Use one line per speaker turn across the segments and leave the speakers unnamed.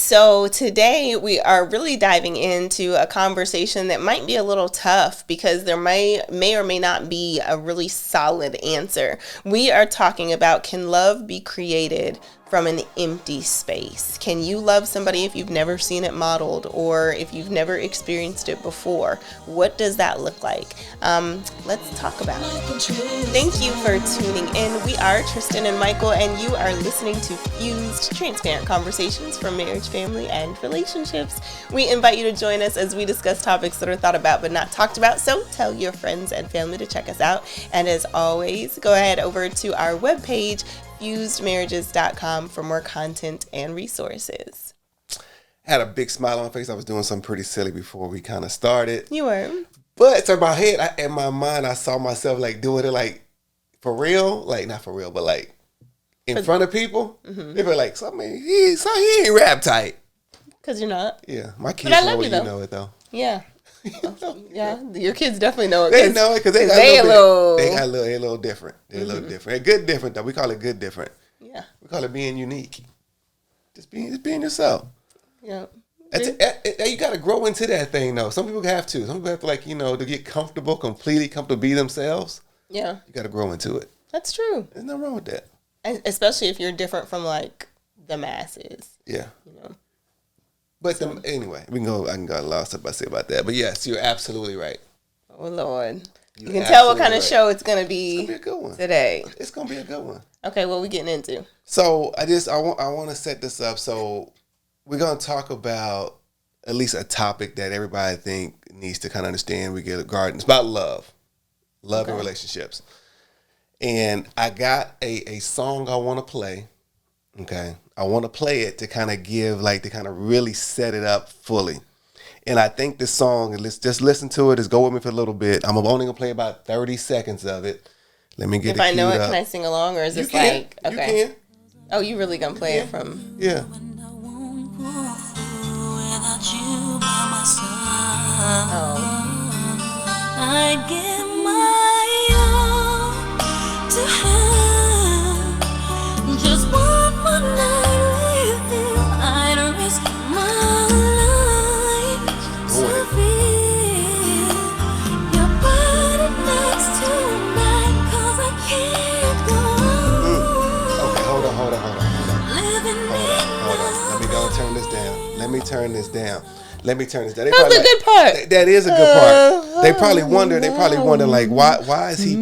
So today we are really diving into a conversation that might be a little tough because there may or may not be a really solid answer. We are talking about, can love be created from an empty space? Can you love somebody if you've never seen it modeled or if you've never experienced it before? What does that look like? Let's talk about it. Thank you for tuning in. We are Tristin and Michael, and you are listening to Fused, transparent conversations from marriage, family, and relationships. We invite you to join us as we discuss topics that are thought about but not talked about. So tell your friends and family to check us out. And as always, go ahead over to our webpage, fusedmarriages.com, for more content and resources.
Had a big smile on my face. I was doing something pretty silly before we kind of started.
You were.
But in my head, in my mind, I saw myself like doing it like for real. Like, not for real, but like in front of people. Mm-hmm. They were like, so, I mean, he ain't rap tight.
Because you're not.
Yeah. My kids know it. You know it, though.
Yeah. Yeah, your kids definitely know it.
They know it because they got a little different. They're a little different. They're good different, though. We call it good different.
Yeah.
We call it being unique. Just being yourself.
Yeah.
You got to grow into that thing, though. Some people have to. Some people have to, like, to get completely comfortable be themselves.
Yeah. You
got to grow into it.
That's true.
There's nothing wrong with that.
And especially if you're different from, like, the masses.
Yeah. But anyway, I can go a lot of stuff I say about that. But yes, you're absolutely right.
Oh, Lord. You can tell what kind of show it's going to be,
a good one
today.
It's going to be a good one.
Okay, what are we getting into?
So I want to set this up. So we're going to talk about at least a topic that everybody I think needs to kind of understand. We get a garden. It's about love and relationships. And I got a song I want to play. Okay. I want to play it to kind of to kind of really set it up fully. And I think this song, let's just listen to it. Just go with me for a little bit. I'm only going to play about 30 seconds of it. Let me get
it. If I know it, can I sing along, or is this like, okay.
You can.
Oh, you really going to play it from?
Yeah.
I give my all to have just one more night with you. I'd risk my life to feel your body next to mine, 'cause I can't go on.
Okay, hold on. Let me go and turn this down. Let me turn this down.
That's a good part.
That is a good part. They probably wonder like, why is he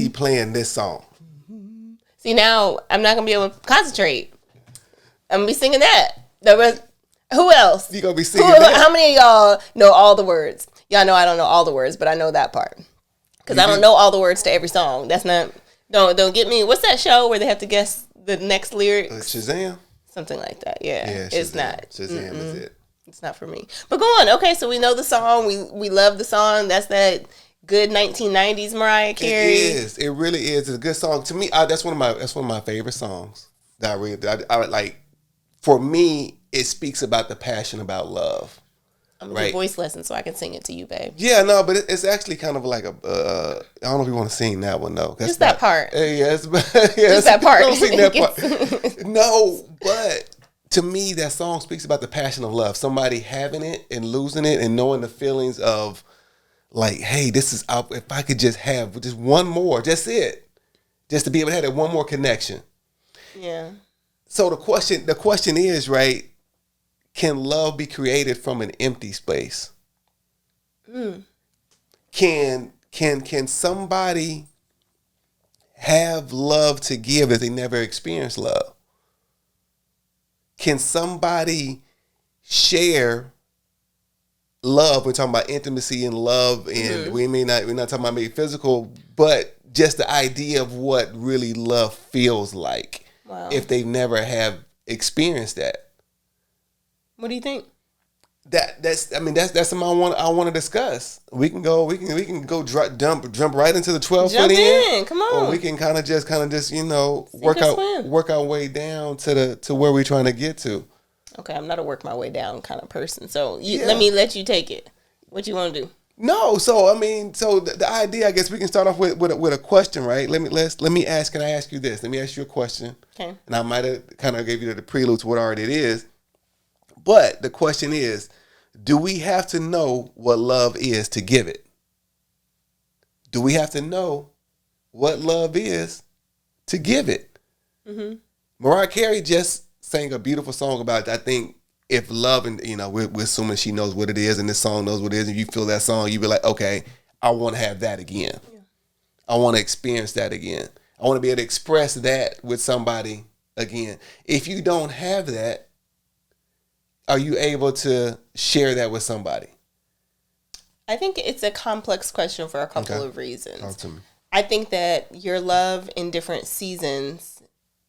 playing this song?
See, now I'm not gonna be able to concentrate. I'm gonna be singing that. Who else?
You gonna be singing that?
How many of y'all know all the words? Y'all know I don't know all the words, but I know that part. Because I don't know all the words to every song. That's not, don't get me. What's that show where they have to guess the next lyrics?
Shazam?
Something like that, yeah.
Yeah,
it's not.
Shazam is it.
It's not for me. But go on. Okay, so we know the song. We love the song. That's that good 1990s Mariah Carey.
It is. It really is. It's a good song. To me, that's one of my favorite songs. That I like. For me, it speaks about the passion about love.
I'm gonna do voice lessons so I can sing it to you, babe.
Yeah, no, but it's actually kind of like I don't know if you want to sing that one though.
Just that part.
Yes,
just that part.
Don't sing that part. No, but to me, that song speaks about the passion of love. Somebody having it and losing it and knowing the feelings of like, hey, this is up. If I could just have just one more, just to be able to have that one more connection.
Yeah. So
the question is, right? Can love be created from an empty space? Can somebody have love to give if they never experienced love? Can somebody share love? We're talking about intimacy and love, and we're not talking about maybe physical, but just the idea of what really love feels like.
Wow.
If they never have experienced that.
What do you think?
That's something I want to discuss. We can go jump right into the 12-foot in.
Come on.
Or we can kind of just work our way down to where we're trying to get to.
Okay, I'm not a work my way down kind of person. So let me let you take it. What you want to do?
No, so the idea, I guess we can start off with a question, right? Can I ask you this? Let me ask you a question.
Okay.
And I might have kind of gave you the prelude to what already it is. But the question is, do we have to know what love is to give it? Do we have to know what love is to give it? Mm-hmm. Mariah Carey just sang a beautiful song about it. I think if love, and we're assuming she knows what it is and this song knows what it is, and you feel that song, you be like, okay, I want to have that again. Yeah. I want to experience that again. I want to be able to express that with somebody again. If you don't have that, are you able to share that with somebody?
I think it's a complex question for a couple of reasons.
Talk to me.
I think that your love in different seasons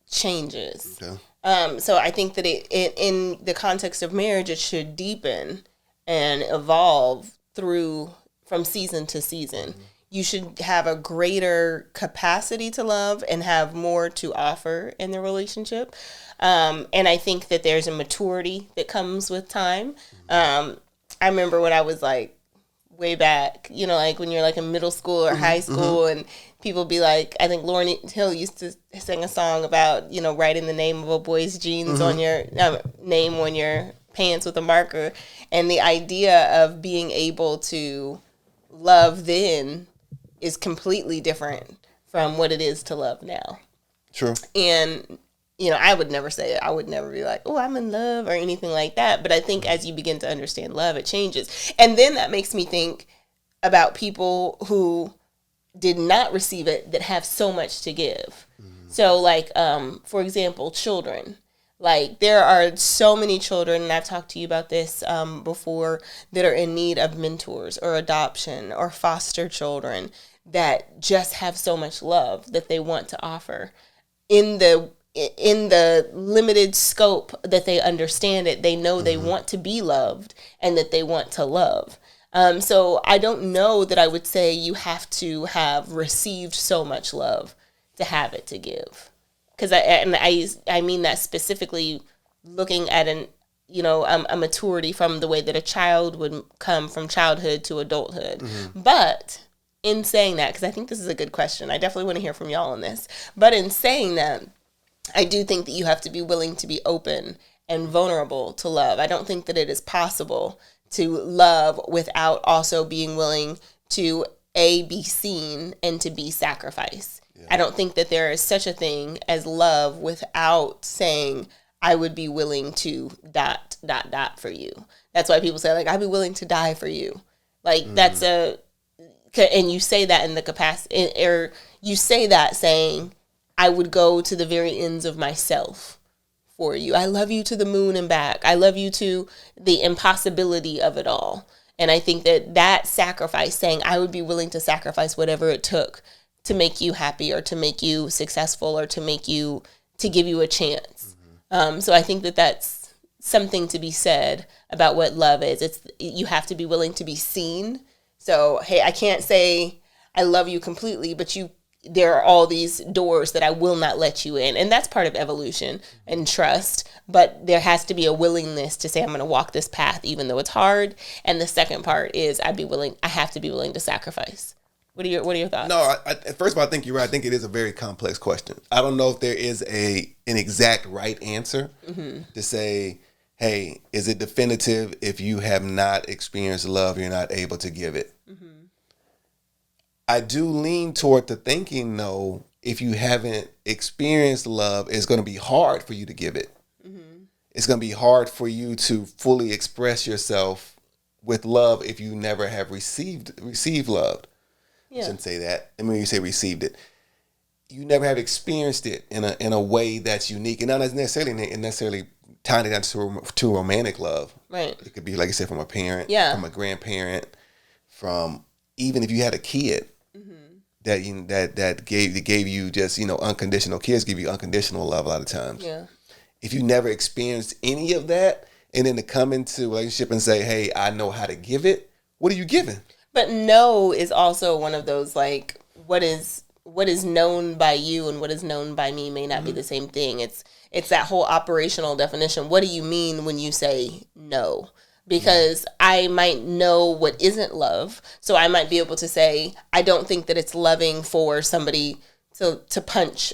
changes. Okay. So I think that it in the context of marriage, it should deepen and evolve from season to season. Mm-hmm. You should have a greater capacity to love and have more to offer in the relationship. And I think that there's a maturity that comes with time. I remember when I was like way back, like when you're like in middle school or high school, and people be like, I think Lauryn Hill used to sing a song about, writing the name of a boy's jeans on your name on your pants with a marker. And the idea of being able to love then is completely different from what it is to love now.
True.
And, I would never say it. I would never be like, oh, I'm in love or anything like that. But I think as you begin to understand love, it changes. And then that makes me think about people who did not receive it that have so much to give. Mm-hmm. So like, for example, children. Like there are so many children, and I've talked to you about this before, that are in need of mentors or adoption or foster children that just have so much love that they want to offer. In the limited scope that they understand it, they know they want to be loved and that they want to love. So I don't know that I would say you have to have received so much love to have it to give. Because I mean that specifically looking at a maturity from the way that a child would come from childhood to adulthood. Mm-hmm. But in saying that, because I think this is a good question, I definitely want to hear from y'all on this. But in saying that, I do think that you have to be willing to be open and vulnerable to love. I don't think that it is possible to love without also being willing to be seen and to be sacrificed. Yeah. I don't think that there is such a thing as love without saying, I would be willing to ... for you. That's why people say, like, I'd be willing to die for you. Like, that's and you say that in the capacity, or you say that saying, I would go to the very ends of myself for you. I love you to the moon and back. I love you to the impossibility of it all. And I think that sacrifice, saying I would be willing to sacrifice whatever it took to make you happy or to make you successful or to give you a chance. Mm-hmm. So I think that that's something to be said about what love is. You have to be willing to be seen. So, hey, I can't say I love you completely, but there are all these doors that I will not let you in. And that's part of evolution and trust. But there has to be a willingness to say, I'm going to walk this path, even though it's hard. And the second part is I have to be willing to sacrifice. What are your thoughts?
No, first of all, I think you're right. I think it is a very complex question. I don't know if there is an exact right answer to say, hey, is it definitive if you have not experienced love, you're not able to give it? Mm-hmm. I do lean toward the thinking, though, if you haven't experienced love, it's going to be hard for you to give it. Mm-hmm. It's going to be hard for you to fully express yourself with love if you never have received love. Yeah. I shouldn't say that. I mean, you say received it. You never have experienced it in a way that's unique, and not necessarily tying it down to romantic love. Right. It could be, like I said, from a parent, from a grandparent, from even if you had a kid. That gave you just unconditional. Kids give you unconditional love a lot of times. Yeah. If you never experienced any of that, and then to come into a relationship and say, "Hey, I know how to give it," what are you giving?
But no is also one of those, like, what is known by you and what is known by me may not be the same thing. It's that whole operational definition. What do you mean when you say no? Because I might know what isn't love. So I might be able to say, I don't think that it's loving for somebody to punch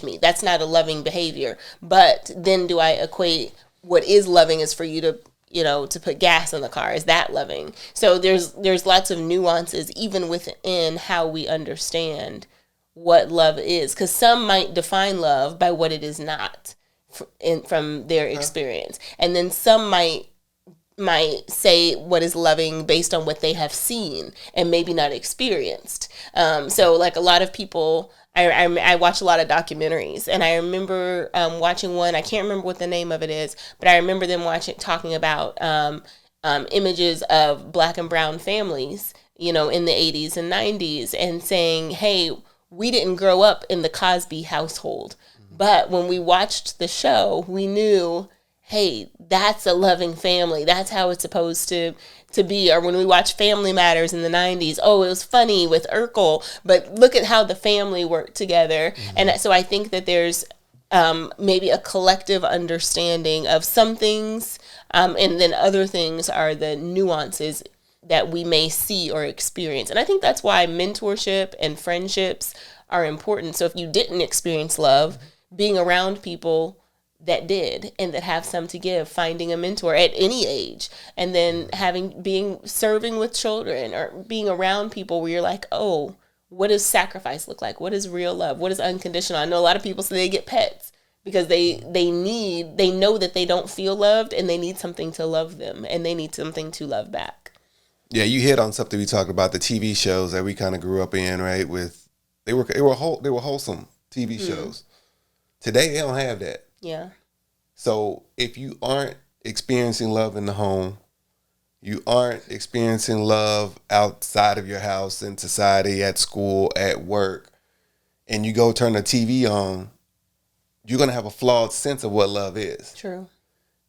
me. That's not a loving behavior. But then do I equate what is loving is for you to, to put gas in the car. Is that loving? So there's lots of nuances even within how we understand what love is, because some might define love by what it is not from their experience, and then some might say what is loving based on what they have seen and maybe not experienced. So like a lot of people, I watch a lot of documentaries, and I remember watching one. I can't remember what the name of it is, but I remember them talking about images of Black and brown families, in the 80s and 90s, and saying, hey, we didn't grow up in the Cosby household, but when we watched the show, we knew, hey, that's a loving family. That's how it's supposed to be. Or when we watched Family Matters in the 90s, oh, it was funny with Urkel, but look at how the family worked together. And so I think that there's maybe a collective understanding of some things, and then other things are the nuances that we may see or experience. And I think that's why mentorship and friendships are important. So if you didn't experience love, being around people that did and that have some to give, finding a mentor at any age, and then serving with children or being around people where you're like, oh, what does sacrifice look like? What is real love? What is unconditional? I know a lot of people say they get pets because they know that they don't feel loved, and they need something to love them, and they need something to love back.
Yeah, you hit on something we talked about, the TV shows that we kind of grew up in, right? They were wholesome TV shows. Today they don't have that.
Yeah.
So if you aren't experiencing love in the home, you aren't experiencing love outside of your house, in society, at school, at work, and you go turn the TV on, you're going to have a flawed sense of what love is.
True.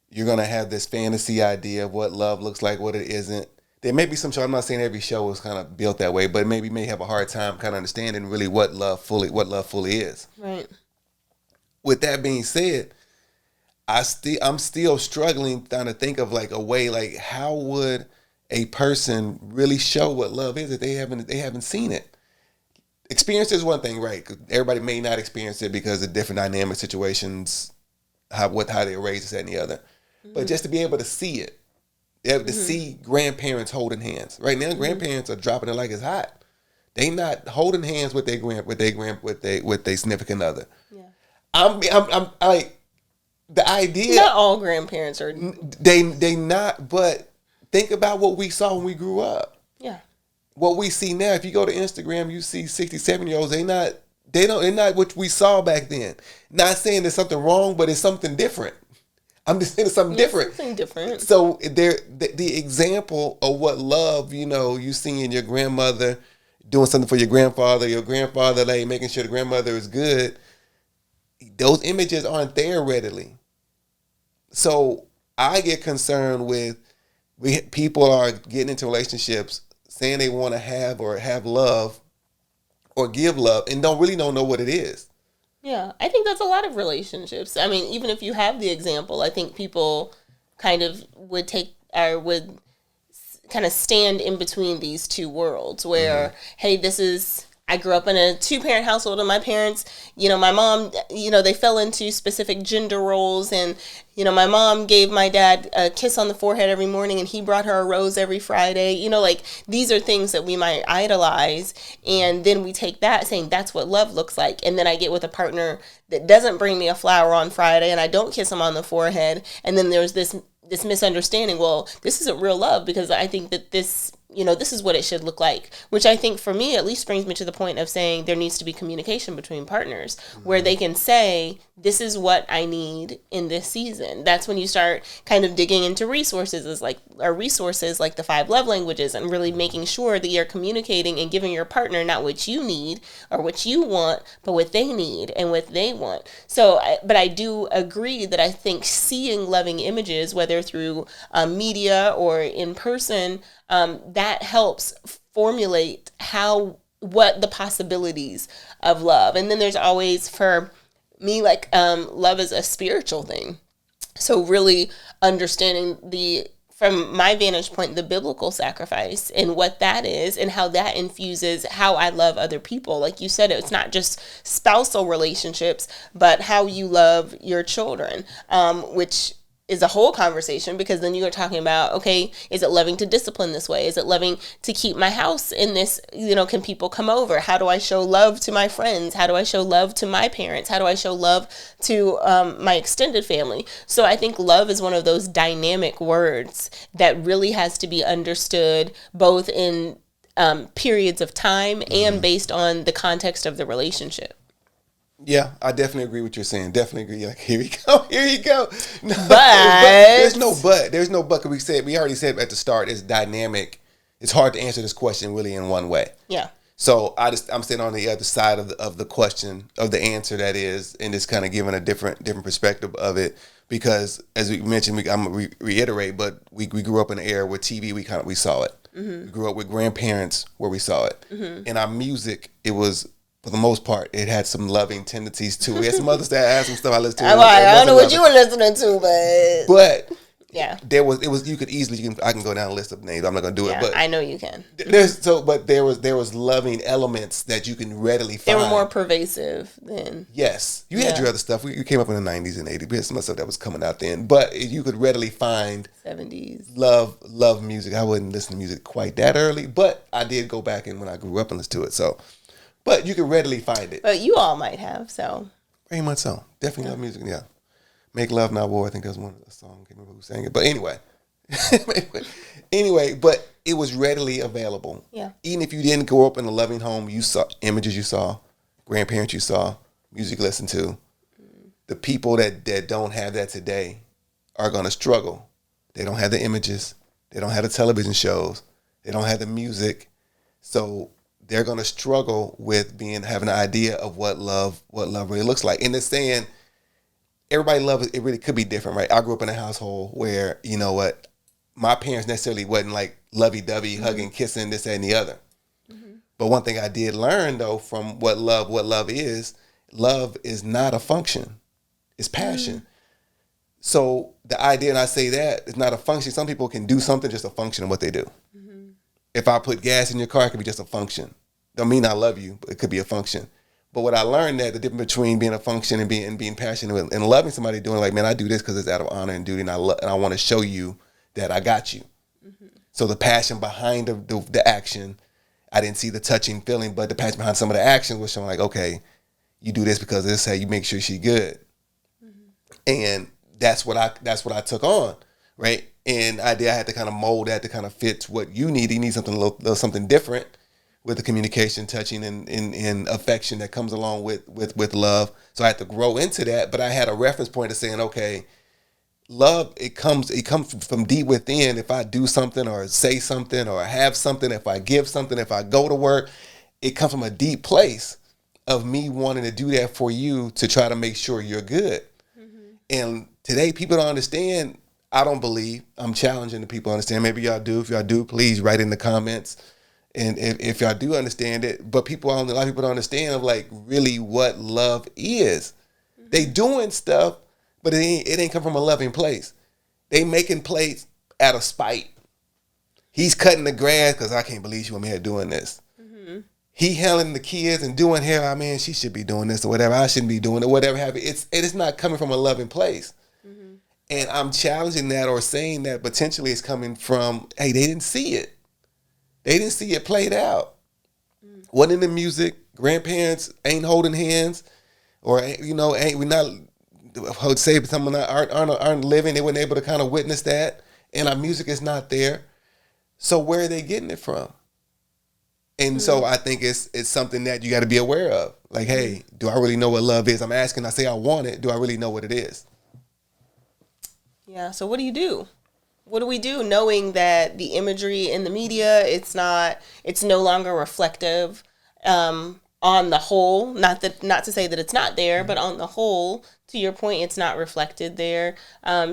You're going to have this fantasy idea of what love looks like, what it isn't. There may be some show, I'm not saying every show is kind of built that way, but maybe may have a hard time kind of understanding really what love fully is.
Right.
With that being said, I'm still struggling trying to think of like a way, like how would a person really show what love is if they haven't seen it? Experience is one thing, right? 'Cause everybody may not experience it because of different dynamic situations, how they were raised, this, that, and the other. But just to be able to see it, to see grandparents holding hands. Right now, grandparents are dropping it like it's hot. They not holding hands with their significant other.
Yeah.
I'm like, the idea.
Not all grandparents are.
They not, but think about what we saw when we grew up.
Yeah.
What we see now, if you go to Instagram, you see 67-year-olds, they're not what we saw back then. Not saying there's something wrong, but it's something different. I'm just saying it's something different.
Something different.
So the example of what love, you see in your grandmother doing something for your grandfather like making sure the grandmother is good. Those images aren't there readily. So I get concerned with people are getting into relationships saying they want to have love or give love and don't know what it is.
Yeah, I think that's a lot of relationships. I mean, even if you have the example, I think people kind of would kind of stand in between these two worlds where, hey, I grew up in a 2-parent household, and my parents, my mom, they fell into specific gender roles, and, my mom gave my dad a kiss on the forehead every morning, and he brought her a rose every Friday. These are things that we might idolize, and then we take that saying that's what love looks like, and then I get with a partner that doesn't bring me a flower on Friday, and I don't kiss him on the forehead, and then there's this misunderstanding. Well, this isn't real love because I think that this is what it should look like, which I think for me at least brings me to the point of saying there needs to be communication between partners where they can say, this is what I need in this season. That's when you start kind of digging into resources like the 5 love languages, and really making sure that you're communicating and giving your partner not what you need or what you want, but what they need and what they want. So, but I do agree that I think seeing loving images, whether through media or in person, that helps formulate what the possibilities of love. And then there's always, for me, like love is a spiritual thing. So really understanding from my vantage point, the biblical sacrifice and what that is and how that infuses how I love other people. Like you said, it's not just spousal relationships, but how you love your children, which is a whole conversation, because then you're talking about, okay, is it loving to discipline this way? Is it loving to keep my house in this, can people come over? How do I show love to my friends? How do I show love to my parents? How do I show love to my extended family? So I think love is one of those dynamic words that really has to be understood both in periods of time and based on the context of the relationship.
Yeah, I definitely agree with what you're saying. Definitely agree. Like, here you go. No,
But
there's no but. There's no but. 'Cause we already said at the start, it's dynamic. It's hard to answer this question really in one way.
Yeah.
So I'm sitting on the other side of the question, of the answer, that is, and just kind of giving a different perspective of it, because as we mentioned, I'm gonna reiterate, but we grew up in an era where TV, we saw it. We grew up with grandparents where we saw it. In our music, it was, for the most part, it had some loving tendencies too. We had some other stuff, I had some stuff I listened to.
I don't know what you were listening to,
but
yeah,
there was you could easily, I can go down a list of names. I'm not gonna do it, but
I know you can.
There was loving elements that you can readily find.
They were more pervasive than.
Yes, you had your other stuff. You came up in the 90s and 80s. We had some stuff that was coming out then, but you could readily find
70s
love music. I wouldn't listen to music quite that early, but I did go back and when I grew up and listen to it. So, but you could readily find it.
But you all might have, so.
Very much so. Definitely love music. Yeah. Make Love Not War. I think that was one of the songs. I can't remember who sang it. But anyway, but it was readily available.
Yeah.
Even if you didn't grow up in a loving home, you saw images, you saw grandparents, you saw music you listened to. The people that don't have that today are going to struggle. They don't have the images. They don't have the television shows. They don't have the music. So they're going to struggle with having an idea of what love really looks like. And it's saying, everybody loves it. It really could be different, right? I grew up in a household where, you know what, my parents necessarily wasn't like lovey-dovey, hugging, kissing, this, that, and the other. But one thing I did learn, though, from what love is not a function. It's passion. So the idea, and I say that, it's not a function. Some people can do something, just a function of what they do. If I put gas in your car, it could be just a function. Don't mean I love you, but it could be a function. But what I learned, that the difference between being a function and being passionate and loving somebody, doing like, man, I do this because it's out of honor and duty, and I want to show you that I got you. So the passion behind the action, I didn't see the touching feeling, but the passion behind some of the action was showing like, okay, you do this because this is how you make sure she's good. And that's what I took on, right? And I had to kind of mold that to kind of fit what you need. You need something a little something different with the communication, touching, and affection that comes along with love. So I had to grow into that, but I had a reference point of saying, okay, love, it comes from deep within. If I do something or say something or have something, if I give something, if I go to work, it comes from a deep place of me wanting to do that for you to try to make sure you're good. And today people don't understand. I don't believe. I'm challenging the people to understand. Maybe y'all do. If y'all do, please write in the comments. And if y'all do understand it, but a lot of people don't understand of like really what love is. They doing stuff, but it ain't come from a loving place. They making plays out of spite. He's cutting the grass because I can't believe she want me here doing this. He handling the kids and doing hair. I mean, she should be doing this or whatever. I shouldn't be doing it. Whatever have it is not coming from a loving place. And I'm challenging that or saying that potentially it's coming from, hey, they didn't see it. They didn't see it played out. Wasn't in the music. Grandparents ain't holding hands, or we not. I would say someone aren't living. They weren't able to kind of witness that, and our music is not there. So where are they getting it from? And so I think it's something that you got to be aware of. Like, hey, do I really know what love is? I'm asking. I say I want it. Do I really know what it is?
Yeah. So what do you do? What do we do knowing that the imagery in the media, it's no longer reflective on the whole, not to say that it's not there, but on the whole, to your point, it's not reflected there.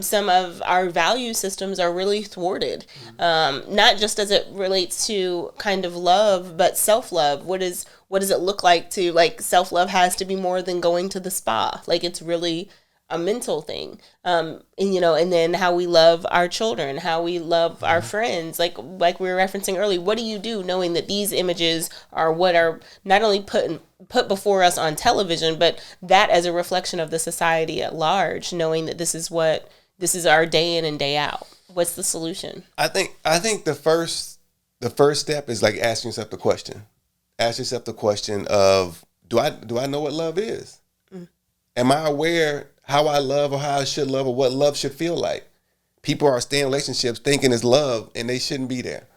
Some of our value systems are really thwarted, not just as it relates to kind of love, but self-love. What does it look like to, like, self-love has to be more than going to the spa. Like, it's really a mental thing. And then how we love our children, how we love our friends, like we were referencing earlier. What do you do knowing that these images are what are not only put before us on television, but that as a reflection of the society at large, knowing that this is what this is our day in and day out. What's the solution?
I think the first step is like asking yourself the question. Ask yourself the question of, do I know what love is? Am I aware how I love or how I should love or what love should feel like? People are staying in relationships thinking it's love and they shouldn't be there.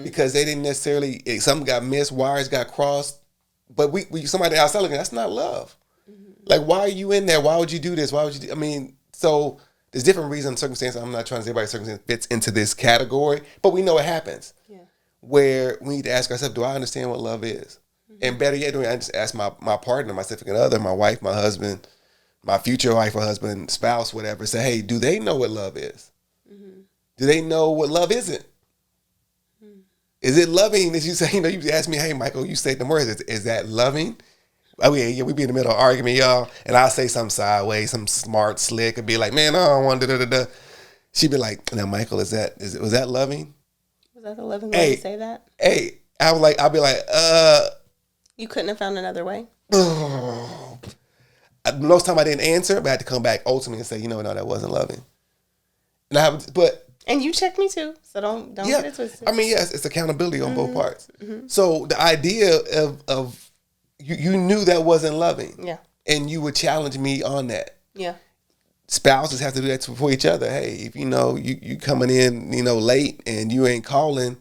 Because they didn't necessarily, something got missed, wires got crossed. But we somebody outside looking, that's not love. Like, why are you in there? Why would you do this? Why would you so there's different reasons, circumstances. I'm not trying to say everybody's circumstance fits into this category, but we know it happens. Yeah. Where we need to ask ourselves, do I understand what love is? And better yet, I just ask my partner, my significant other, my wife, my husband, my future wife or husband, spouse, whatever, say, hey, do they know what love is? Do they know what love isn't? Is it loving? As you say, you ask me, hey, Michael, you say the words. Is that loving? Oh, yeah, we be in the middle of argument, y'all, and I'll say something sideways, some smart, slick, and be like, man, I don't want to, She'd be like, now, Michael, was that loving?
Was that the loving way to say that?
Hey, I'll be like,
You couldn't have found another way?
Most time I didn't answer, but I had to come back ultimately and say, no, that wasn't loving.
And you checked me too, so don't get it twisted.
Yes, it's accountability on both parts. So the idea of you knew that wasn't loving. Yeah. And you would challenge me on that. Yeah. Spouses have to do that for each other. Hey, if you coming in, late and you ain't calling,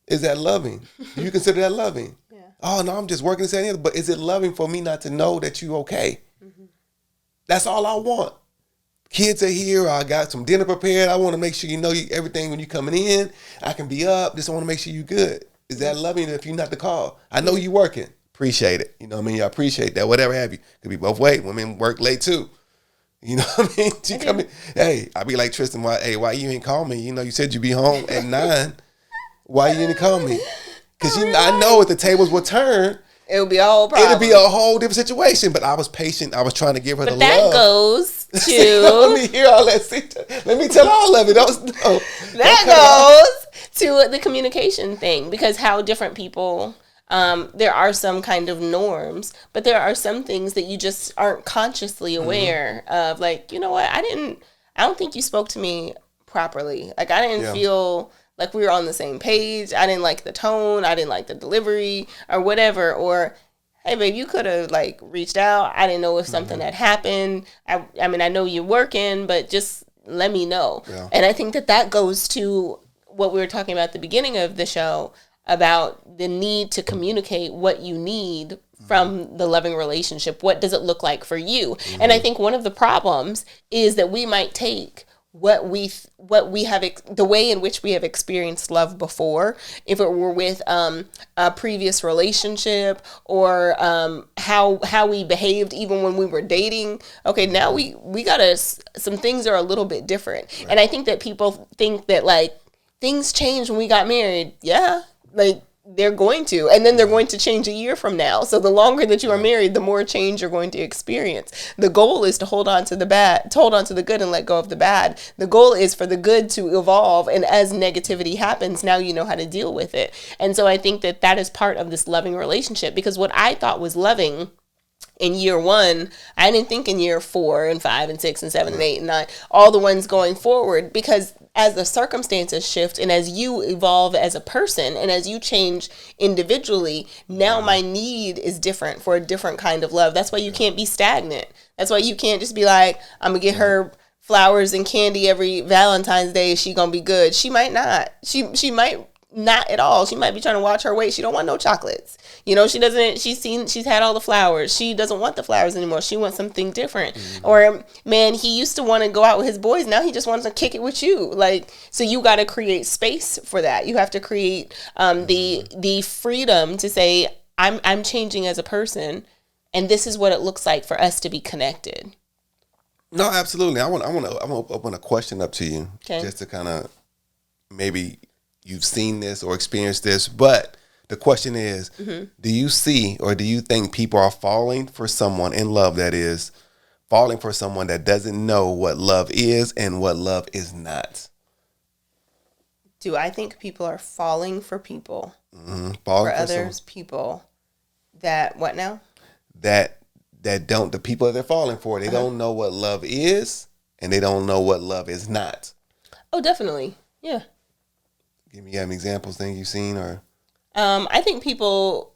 is that loving? Do you consider that loving? Yeah. Oh no, I'm just working this and the other. But is it loving for me not to know that you okay? That's all I want. Kids are here. I got some dinner prepared. I want to make sure everything when you coming in. I can be up. Just want to make sure you good. Is that loving if you're not the call? I know you working. Appreciate it. I appreciate that. Whatever have you. Could be both ways. Women work late too. You know what I mean? She come in. Hey, I be like, Tristin, why you ain't call me? You said you be home at 9. Why you didn't call me? Because I know if the tables would turn,
it would be a whole problem.
It'd be a whole different situation. But I was patient. I was trying to give her the love.
But that goes to...
Let me hear all that. Let me tell all of it.
That goes to the communication thing. Because how different people... there are some kind of norms, but there are some things that you just aren't consciously aware of. Like, you know what? I don't think you spoke to me properly. Like, I didn't feel... like we were on the same page. I didn't like the tone. I didn't like the delivery or whatever. Or, hey, babe, you could have reached out. I didn't know if something had happened. I mean, I know you're working, but just let me know. Yeah. And I think that goes to what we were talking about at the beginning of the show about the need to communicate what you need from the loving relationship. What does it look like for you? And I think one of the problems is that we might take what we have, the way in which we have experienced love before, if it were with a previous relationship or how we behaved even when we were dating. Okay, now we gotta, some things are a little bit different. Right. And I think that people think that things changed when we got married. Yeah, they're going to, and then they're going to change a year from now. So the longer that you are married, the more change you're going to experience. The goal is to hold on to the good and let go of the bad. The goal is for the good to evolve, and as negativity happens, now you know how to deal with it. And so I think that is part of this loving relationship, because what I thought was loving in year 1, I didn't think in year 4 and 5 and 6 and 7 and 8 and 9, all the ones going forward, because as the circumstances shift and as you evolve as a person and as you change individually, now my need is different for a different kind of love. That's why you can't be stagnant. That's why you can't just be like, I'm going to get her flowers and candy every Valentine's Day. She going to be good. She might not. She might not at all. She might be trying to watch her weight. She don't want no chocolates. She's had all the flowers. She doesn't want the flowers anymore. She wants something different. Or, man, he used to want to go out with his boys. Now he just wants to kick it with you. So you got to create space for that. You have to create the freedom to say, I'm changing as a person, and this is what it looks like for us to be connected.
No, absolutely. I want to open a question up to you, just to kind of, maybe you've seen this or experienced this, but the question is, do you see or do you think people are falling for someone in love, that is, falling for someone that doesn't know what love is and what love is not?
Do I think people are falling for people?
Falling
for others, people that, what now?
That don't, the people that they're falling for, they don't know what love is and they don't know what love is not.
Oh, definitely. Yeah.
Give me some examples, things you've seen, or
I think people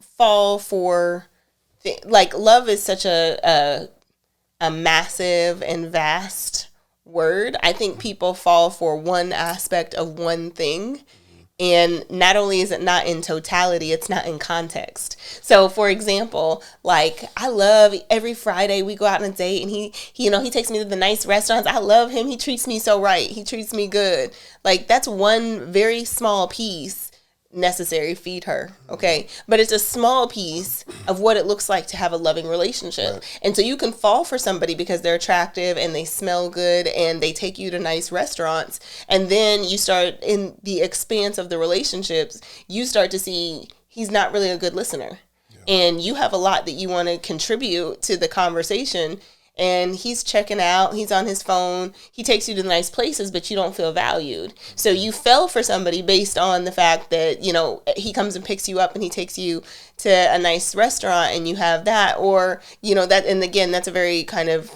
fall for like love is such a massive and vast word. I think people fall for one aspect of one thing. And not only is it not in totality, it's not in context. So, for example, like I love every Friday we go out on a date and he takes me to the nice restaurants. I love him. He treats me so right. He treats me good. Like that's one very small piece necessary. Feed her. Okay. But it's a small piece of what it looks like to have a loving relationship. Right. And so you can fall for somebody because they're attractive and they smell good and they take you to nice restaurants. And then you start in the expanse of the relationships, you start to see he's not really a good listener. Yeah. And you have a lot that you want to contribute to the conversation. And he's checking out, he's on his phone, he takes you to nice places, but you don't feel valued. So you fell for somebody based on the fact that, he comes and picks you up and he takes you to a nice restaurant and you have that. Or, that, and again, that's a very kind of,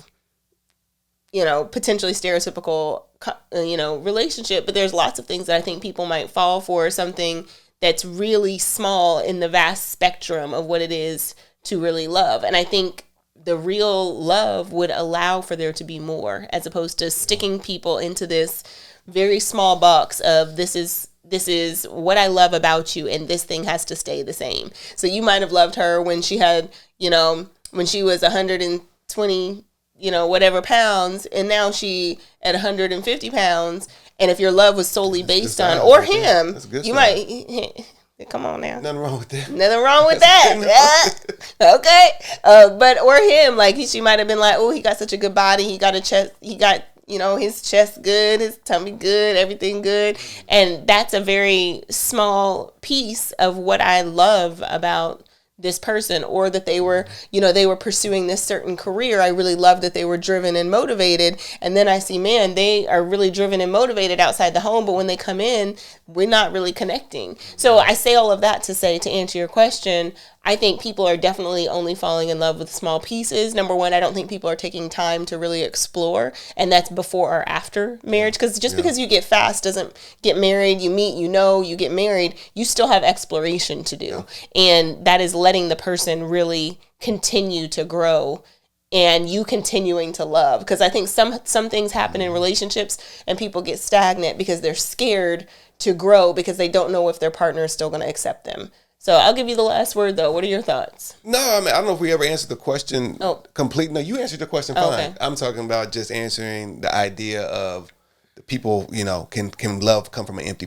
potentially stereotypical, relationship. But there's lots of things that I think people might fall for, something that's really small in the vast spectrum of what it is to really love. And I think the real love would allow for there to be more, as opposed to sticking people into this very small box of this is what I love about you and this thing has to stay the same. So you might have loved her when she had, when she was 120, whatever pounds, and now she at 150 pounds. And if your love was solely based on, or him, you might... Come on now.
Nothing wrong with that.
Nothing wrong with that. Okay. But or him, like she might have been like, oh, he got such a good body. He got a chest. He got, his chest good, his tummy good, everything good. And that's a very small piece of what I love about this person, or that they were, they were pursuing this certain career. I really love that they were driven and motivated. And then I see, man, they are really driven and motivated outside the home, but when they come in, we're not really connecting. So I say all of that to say, to answer your question, I think people are definitely only falling in love with small pieces. Number one, I don't think people are taking time to really explore, and that's before or after marriage. Because just because you get fast doesn't get married. You meet, you get married, you still have exploration to do. And that is letting the person really continue to grow and you continuing to love. Because I think some things happen in relationships and people get stagnant because they're scared to grow because they don't know if their partner is still going to accept them. So I'll give you the last word, though. What are your thoughts?
No, I don't know if we ever answered the question complete. No, you answered the question fine. Okay. I'm talking about just answering the idea of the people, can love come from an empty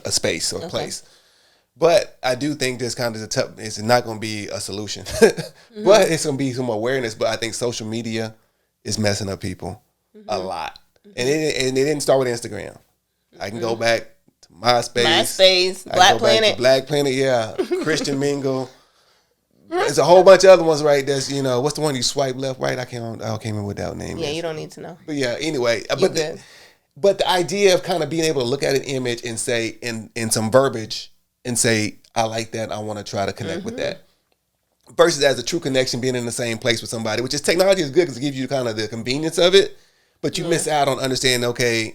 a space or place. But I do think this kind of it's not going to be a solution. But it's going to be some awareness. But I think social media is messing up people a lot. And it didn't start with Instagram. I can go back to MySpace, Black Planet, yeah, Christian Mingle. There's a whole bunch of other ones, right? There's, what's the one you swipe left, right? I can't remember what that name is.
Yeah, you don't need to know.
But yeah, anyway. But the idea of kind of being able to look at an image and say, in some verbiage, and say, I like that, I want to try to connect with that. Versus as a true connection, being in the same place with somebody, which is technology is good because it gives you kind of the convenience of it. But you miss out on understanding,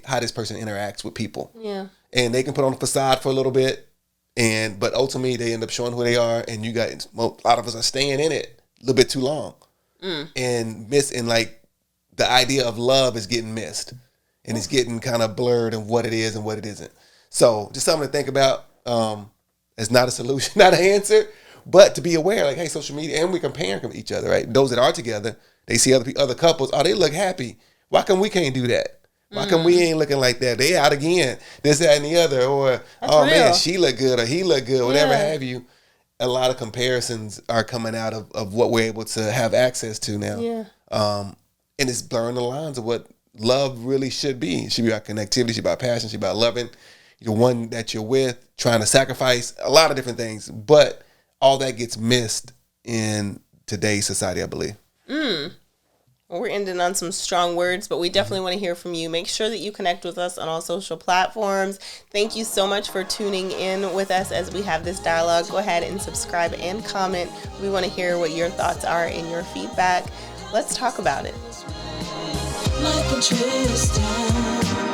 how this person interacts with people. Yeah. And they can put on a facade for a little bit, but ultimately they end up showing who they are, and a lot of us are staying in it a little bit too long. And the idea of love is getting missed. And it's getting kind of blurred in what it is and what it isn't. So just something to think about. It's not a solution, not an answer, but to be aware, like, hey, social media, and we're comparing each other, right? Those that are together, they see other couples, they look happy. Why come we can't do that? Why come we ain't looking like that? They out again, this, that, and the other. Or, man, she look good or he look good, whatever have you. A lot of comparisons are coming out of what we're able to have access to now. Yeah. And it's blurring the lines of what love really should be. It should be about connectivity, it should be about passion, it should be about loving the one that you're with, trying to sacrifice, a lot of different things. But all that gets missed in today's society, I believe.
Well, we're ending on some strong words, but we definitely want to hear from you. Make sure that you connect with us on all social platforms. Thank you so much for tuning in with us as we have this dialogue. Go ahead and subscribe and comment. We want to hear what your thoughts are and your feedback. Let's talk about it.
Michael Tristin.